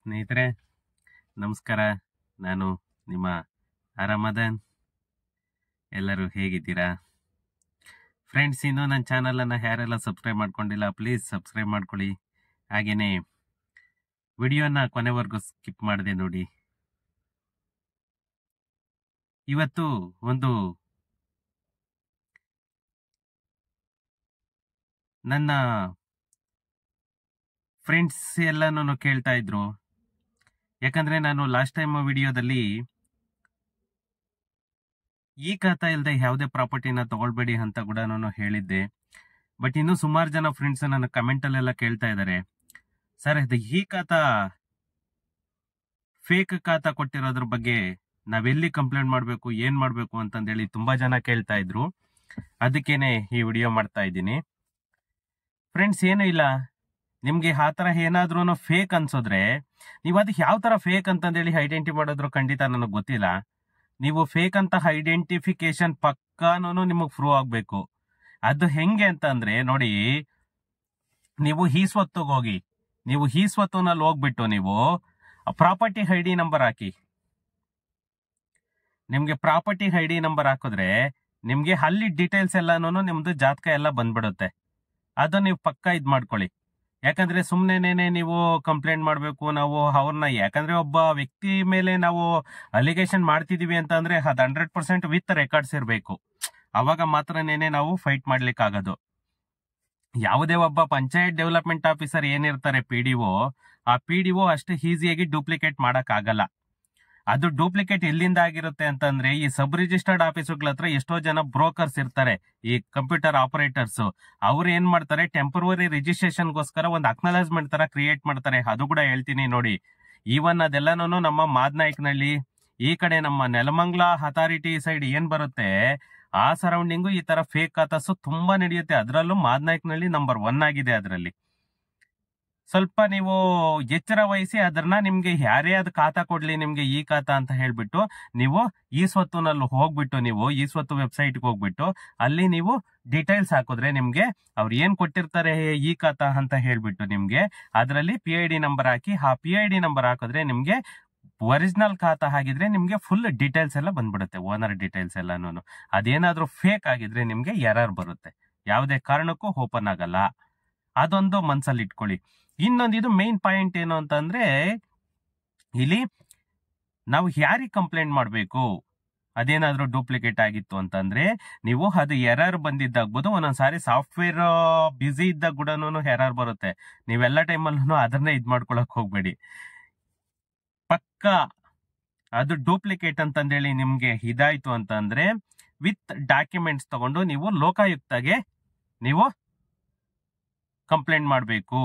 ಸ್ನೇಹಿತರೆ ನಮಸ್ಕಾರ. ನಾನು ನಿಮ್ಮ ಆರಾಮದನ್. ಎಲ್ಲರೂ ಹೇಗಿದ್ದೀರಾ ಫ್ರೆಂಡ್ಸ್? ಇನ್ನೂ ನನ್ನ ಚಾನಲನ್ನು ಯಾರೆಲ್ಲ ಸಬ್ಸ್ಕ್ರೈಬ್ ಮಾಡ್ಕೊಂಡಿಲ್ಲ ಪ್ಲೀಸ್ ಸಬ್ಸ್ಕ್ರೈಬ್ ಮಾಡ್ಕೊಳ್ಳಿ. ಹಾಗೆಯೇ ವಿಡಿಯೋನ ಕೊನೆವರೆಗೂ ಸ್ಕಿಪ್ ಮಾಡದೆ ನೋಡಿ. ಇವತ್ತು ಒಂದು ನನ್ನ ಫ್ರೆಂಡ್ಸ್ ಎಲ್ಲನೂ ಕೇಳ್ತಾ ಇದ್ರು, ಯಾಕಂದ್ರೆ ನಾನು ಲಾಸ್ಟ್ ಟೈಮ್ ವಿಡಿಯೋದಲ್ಲಿ ಈ ಖಾತಾ ಇಲ್ಲದೆ ಯಾವುದೇ ಪ್ರಾಪರ್ಟಿನ ತಗೊಳ್ಬೇಡಿ ಅಂತ ಕೂಡ ನಾನು ಹೇಳಿದ್ದೆ. ಬಟ್ ಇನ್ನೂ ಸುಮಾರು ಜನ ಫ್ರೆಂಡ್ಸ್ ನನ್ನ ಕಮೆಂಟ್ ಅಲ್ಲೆಲ್ಲ ಕೇಳ್ತಾ ಇದ್ದಾರೆ, ಸರ್ ಇದು ಈ ಖಾತಾ ಫೇಕ್ ಖಾತಾ ಕೊಟ್ಟಿರೋದ್ರ ಬಗ್ಗೆ ನಾವೆಲ್ಲಿ ಕಂಪ್ಲೇಂಟ್ ಮಾಡಬೇಕು, ಏನ್ ಮಾಡಬೇಕು ಅಂತಂದೇಳಿ ತುಂಬಾ ಜನ ಕೇಳ್ತಾ ಇದ್ರು. ಅದಕ್ಕೇನೆ ಈ ವಿಡಿಯೋ ಮಾಡ್ತಾ ಇದ್ದೀನಿ. ಫ್ರೆಂಡ್ಸ್, ಏನೂ ಇಲ್ಲ, ನಿಮ್ಗೆ ಆ ತರ ಏನಾದ್ರೂ ಫೇಕ್ ಅನ್ಸೋದ್ರೆ ನೀವು ಅದಕ್ಕೆ ಯಾವ ತರ ಫೇಕ್ ಅಂತಂದೇಳಿ ಐಡೆಂಟಿಫೈ ಮಾಡಿದ್ರು ಖಂಡಿತ ನನಗೆ ಗೊತ್ತಿಲ್ಲ. ನೀವು ಫೇಕ್ ಅಂತ ಐಡೆಂಟಿಫಿಕೇಶನ್ ಪಕ್ಕಾನು ನಿಮಗೆ ಪ್ರೂವ್ ಆಗ್ಬೇಕು. ಅದು ಹೆಂಗೆ ಅಂತಂದ್ರೆ ನೋಡಿ, ನೀವು ಈ ಸ್ವತ್ತಿಗೆ ಹೋಗಿ, ನೀವು ಈ ಸ್ವತ್ತಿನಲ್ಲಿ ಹೋಗ್ಬಿಟ್ಟು ನೀವು ಪ್ರಾಪರ್ಟಿ ಐ ಡಿ ನಂಬರ್ ಹಾಕಿ. ನಿಮ್ಗೆ ಪ್ರಾಪರ್ಟಿ ಐ ಡಿ ನಂಬರ್ ಹಾಕಿದ್ರೆ ನಿಮ್ಗೆ ಅಲ್ಲಿ ಡೀಟೇಲ್ಸ್ ಎಲ್ಲಾನು ನಿಮ್ದು ಜಾತಕ ಎಲ್ಲ ಬಂದ್ಬಿಡುತ್ತೆ. ಅದು ನೀವು ಪಕ್ಕ ಇದ್ ಮಾಡ್ಕೊಳ್ಳಿ. ಯಾಕಂದ್ರೆ ಸುಮ್ನೆನೆ ನೀವು ಕಂಪ್ಲೇಂಟ್ ಮಾಡ್ಬೇಕು ನಾವು ಅವ್ರನ್ನ, ಯಾಕಂದ್ರೆ ಒಬ್ಬ ವ್ಯಕ್ತಿ ಮೇಲೆ ನಾವು ಅಲಿಗೇಷನ್ ಮಾಡ್ತಿದೀವಿ ಅಂತ ಅಂದ್ರೆ ಅದು 100% ವಿತ್ ರೆಕಾರ್ಡ್ಸ್ ಇರಬೇಕು. ಅವಾಗ ಮಾತ್ರನೇನೆ ನಾವು ಫೈಟ್ ಮಾಡ್ಲಿಕ್ಕೆ ಆಗೋದು. ಯಾವುದೇ ಒಬ್ಬ ಪಂಚಾಯತ್ ಡೆವಲಪ್ಮೆಂಟ್ ಆಫೀಸರ್ ಏನಿರ್ತಾರೆ PDO, ಆ PDO ಅಷ್ಟು ಈಸಿಯಾಗಿ ಡೂಪ್ಲಿಕೇಟ್ ಮಾಡಕ್ ಆಗಲ್ಲ. ಅದು ಡೂಪ್ಲಿಕೇಟ್ ಎಲ್ಲಿಂದ ಆಗಿರುತ್ತೆ ಅಂತಂದ್ರೆ ಈ ಸಬ್ ರಿಜಿಸ್ಟರ್ಡ್ ಆಫೀಸುಗಳ ಹತ್ರ ಎಷ್ಟೋ ಜನ ಬ್ರೋಕರ್ಸ್ ಇರ್ತಾರೆ, ಈ ಕಂಪ್ಯೂಟರ್ ಆಪರೇಟರ್ಸ್. ಅವ್ರು ಏನ್ ಮಾಡ್ತಾರೆ, ಟೆಂಪರರಿ ರಿಜಿಸ್ಟ್ರೇಷನ್ಗೋಸ್ಕರ ಒಂದು ಅಕ್ನಾಲೇಜ್ಮೆಂಟ್ ತರ ಕ್ರಿಯೇಟ್ ಮಾಡ್ತಾರೆ. ಅದು ಕೂಡ ಹೇಳ್ತೀನಿ ನೋಡಿ. ಈವನ್ ಅದೆಲ್ಲಾನು ನಮ್ಮ ಮಾದನಾಯಕನಹಳ್ಳಿ ಈ ಕಡೆ ನಮ್ಮ ನೆಲಮಂಗಲ ಅಥಾರಿಟಿ ಸೈಡ್ ಏನ್ ಬರುತ್ತೆ ಆ ಸರೌಂಡಿಂಗು ಈ ತರ ಫೇಕ್ ಖಾತಾಸು ತುಂಬಾ ನಡೆಯುತ್ತೆ. ಅದರಲ್ಲೂ ಮಾದನಾಯಕನಹಳ್ಳಿ ನಂಬರ್ 1 ಆಗಿದೆ. ಅದರಲ್ಲಿ ಸ್ವಲ್ಪ ನೀವು ಎಚ್ಚರ ವಹಿಸಿ ಅದನ್ನ, ನಿಮ್ಗೆ ಯಾರೇ ಅದು ಖಾತಾ ಕೊಡ್ಲಿ ನಿಮ್ಗೆ ಈ ಖಾತಾ ಅಂತ ಹೇಳ್ಬಿಟ್ಟು ನೀವು ಈ ಸ್ವತ್ತಿನಲ್ಲಿ ಹೋಗ್ಬಿಟ್ಟು, ನೀವು ಈ ಸ್ವತ್ತು ವೆಬ್ಸೈಟ್ಗೆ ಹೋಗ್ಬಿಟ್ಟು ಅಲ್ಲಿ ನೀವು ಡೀಟೇಲ್ಸ್ ಹಾಕಿದ್ರೆ ನಿಮ್ಗೆ ಅವ್ರು ಏನ್ ಕೊಟ್ಟಿರ್ತಾರೆ ಈ ಖಾತಾ ಅಂತ ಹೇಳ್ಬಿಟ್ಟು ನಿಮ್ಗೆ ಅದರಲ್ಲಿ PID ನಂಬರ್ ಹಾಕಿ, ಆ PID ನಂಬರ್ ಹಾಕಿದ್ರೆ ನಿಮ್ಗೆ ಒರಿಜಿನಲ್ ಖಾತಾ ಆಗಿದ್ರೆ ನಿಮ್ಗೆ ಫುಲ್ ಡೀಟೇಲ್ಸ್ ಎಲ್ಲ ಬಂದ್ಬಿಡುತ್ತೆ, ಓನರ್ ಡೀಟೇಲ್ಸ್ ಎಲ್ಲಾನು. ಅದೇನಾದ್ರೂ ಫೇಕ್ ಆಗಿದ್ರೆ ನಿಮ್ಗೆ ಎರರ್ ಬರುತ್ತೆ, ಯಾವುದೇ ಕಾರಣಕ್ಕೂ ಓಪನ್ ಆಗಲ್ಲ. ಅದೊಂದು ಮನ್ಸಲ್ಲಿ ಇಟ್ಕೊಳ್ಳಿ. ಇನ್ನೊಂದು ಇದು ಮೇನ್ ಪಾಯಿಂಟ್ ಏನು ಅಂತಂದ್ರೆ, ಇಲ್ಲಿ ನಾವು ಯಾರಿಗೆ ಕಂಪ್ಲೇಂಟ್ ಮಾಡಬೇಕು ಅದೇನಾದ್ರೂ ಡೂಪ್ಲಿಕೇಟ್ ಆಗಿತ್ತು ಅಂತಂದ್ರೆ, ನೀವು ಅದು ಎರರ್ ಬಂದಿದ್ದಾಗ್ಬೋದು. ಒಂದೊಂದ್ಸಾರಿ ಸಾಫ್ಟ್ವೇರ್ ಬ್ಯುಸಿ ಇದ್ದಾಗ ಕೂಡ ಎರರ್ ಬರುತ್ತೆ. ನೀವೆಲ್ಲ ಟೈಮಲ್ಲೂ ಅದನ್ನೇ ಇದ್ ಮಾಡ್ಕೊಳಕ್ ಹೋಗ್ಬೇಡಿ. ಪಕ್ಕ ಅದು ಡೂಪ್ಲಿಕೇಟ್ ಅಂತಂದೇಳಿ ನಿಮ್ಗೆ ಇದಾಯ್ತು ಅಂತಂದ್ರೆ ವಿತ್ ಡಾಕ್ಯುಮೆಂಟ್ಸ್ ತಗೊಂಡು ನೀವು ಲೋಕಾಯುಕ್ತಗೆ ನೀವು ಕಂಪ್ಲೇಂಟ್ ಮಾಡಬೇಕು.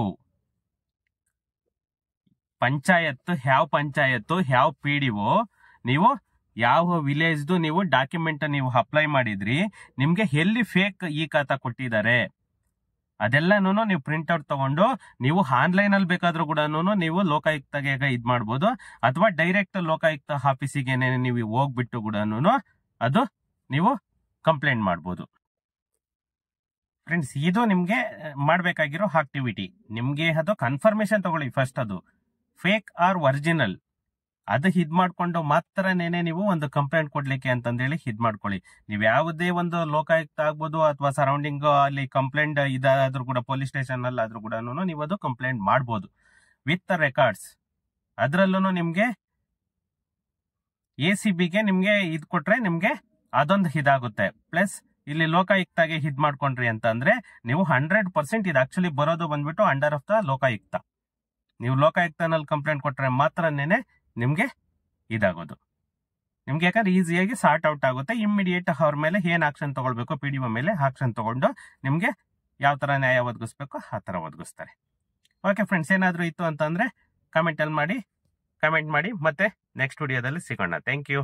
ಪಂಚಾಯತ್ ಯಾವ PDO, ನೀವು ಯಾವ ವಿಲೇಜ್ದು ನೀವು ಡಾಕ್ಯುಮೆಂಟ್ ನೀವು ಅಪ್ಲೈ ಮಾಡಿದ್ರಿ, ನಿಮ್ಗೆ ಎಲ್ಲಿ ಫೇಕ್ ಈ ಖಾತಾ ಕೊಟ್ಟಿದ್ದಾರೆ ಅದೆಲ್ಲನೂ ನೀವು ಪ್ರಿಂಟ್ಔಟ್ ತಗೊಂಡು ನೀವು ಆನ್ಲೈನ್ ಅಲ್ಲಿ ಬೇಕಾದ್ರೂ ಕೂಡ ನೀವು ಲೋಕಾಯುಕ್ತಗೆ ಇದ್ ಮಾಡ್ಬೋದು, ಅಥವಾ ಡೈರೆಕ್ಟ್ ಲೋಕಾಯುಕ್ತ ಆಫೀಸಿಗೆ ನೀವು ಹೋಗ್ಬಿಟ್ಟು ಕೂಡ ಅದು ನೀವು ಕಂಪ್ಲೇಂಟ್ ಮಾಡ್ಬೋದು. ಫ್ರೆಂಡ್ಸ್, ಇದು ನಿಮ್ಗೆ ಮಾಡ್ಬೇಕಾಗಿರೋ ಆಕ್ಟಿವಿಟಿ. ನಿಮ್ಗೆ ಅದು ಕನ್ಫರ್ಮೇಶನ್ ತಗೊಳ್ಳಿ ಫಸ್ಟ್, ಅದು ಫೇಕ್ ಆರ್ ಒರಿಜಿನಲ್ ಅದು ಇದ್ ಮಾಡ್ಕೊಂಡು ಮಾತ್ರನೇನೆ ನೀವು ಒಂದು ಕಂಪ್ಲೇಂಟ್ ಕೊಡ್ಲಿಕ್ಕೆ ಅಂತಂದೇಳಿ ಇದ್ ಮಾಡ್ಕೊಳ್ಳಿ. ನೀವು ಯಾವುದೇ ಒಂದು ಲೋಕಾಯುಕ್ತ ಆಗ್ಬೋದು ಅಥವಾ ಸರೌಂಡಿಂಗ್ ಅಲ್ಲಿ ಕಂಪ್ಲೇಂಟ್ ಇದಾದ್ರೂ ಕೂಡ, ಪೊಲೀಸ್ ಸ್ಟೇಷನ್ ಅಲ್ಲಿ ಆದ್ರೂ ಕೂಡ ನೀವು ಅದು ಕಂಪ್ಲೇಂಟ್ ಮಾಡ್ಬೋದು ವಿತ್ ರೆಕಾರ್ಡ್ಸ್. ಅದ್ರಲ್ಲೂ ನಿಮ್ಗೆ ACBಗೆ ನಿಮ್ಗೆ ಇದ್ ಕೊಟ್ರೆ ನಿಮ್ಗೆ ಅದೊಂದು ಇದಾಗುತ್ತೆ. ಪ್ಲಸ್ ಇಲ್ಲಿ ಲೋಕಾಯುಕ್ತಗೆ ಇದ್ ಮಾಡ್ಕೊಂಡ್ರಿ ಅಂತಂದ್ರೆ ನೀವು 100% ಇದು ಆಕ್ಚುಲಿ ಬರೋದು ಬಂದ್ಬಿಟ್ಟು ಅಂಡರ್ ಆಫ್ ದ ಲೋಕಾಯುಕ್ತ. ನೀವು ಲೋಕಾಯುಕ್ತನಲ್ಲಿ ಕಂಪ್ಲೇಂಟ್ ಕೊಟ್ರೆ ಮಾತ್ರನೇನೆ ನಿಮ್ಗೆ ಇದಾಗೋದು. ನಿಮ್ಗೆ ಯಾಕಂದ್ರೆ ಈಸಿಯಾಗಿ ಸಾರ್ಟ್ ಔಟ್ ಆಗುತ್ತೆ. ಇಮ್ಮಿಡಿಯೇಟ್ ಅವ್ರ ಮೇಲೆ ಏನ್ ಆಕ್ಷನ್ ತಗೊಳ್ಬೇಕು, PDO ಮೇಲೆ ಆಕ್ಷನ್ ತಗೊಂಡು ನಿಮ್ಗೆ ಯಾವ ತರ ನ್ಯಾಯ ಒದಗಿಸ್ಬೇಕು ಆ ತರ ಒದಗಿಸ್ತಾರೆ. ಓಕೆ ಫ್ರೆಂಡ್ಸ್, ಏನಾದ್ರೂ ಇತ್ತು ಅಂತಂದ್ರೆ ಕಮೆಂಟ್ ಮಾಡಿ. ಮತ್ತೆ ನೆಕ್ಸ್ಟ್ ವಿಡಿಯೋದಲ್ಲಿ ಸಿಗೋಣ. Thank you.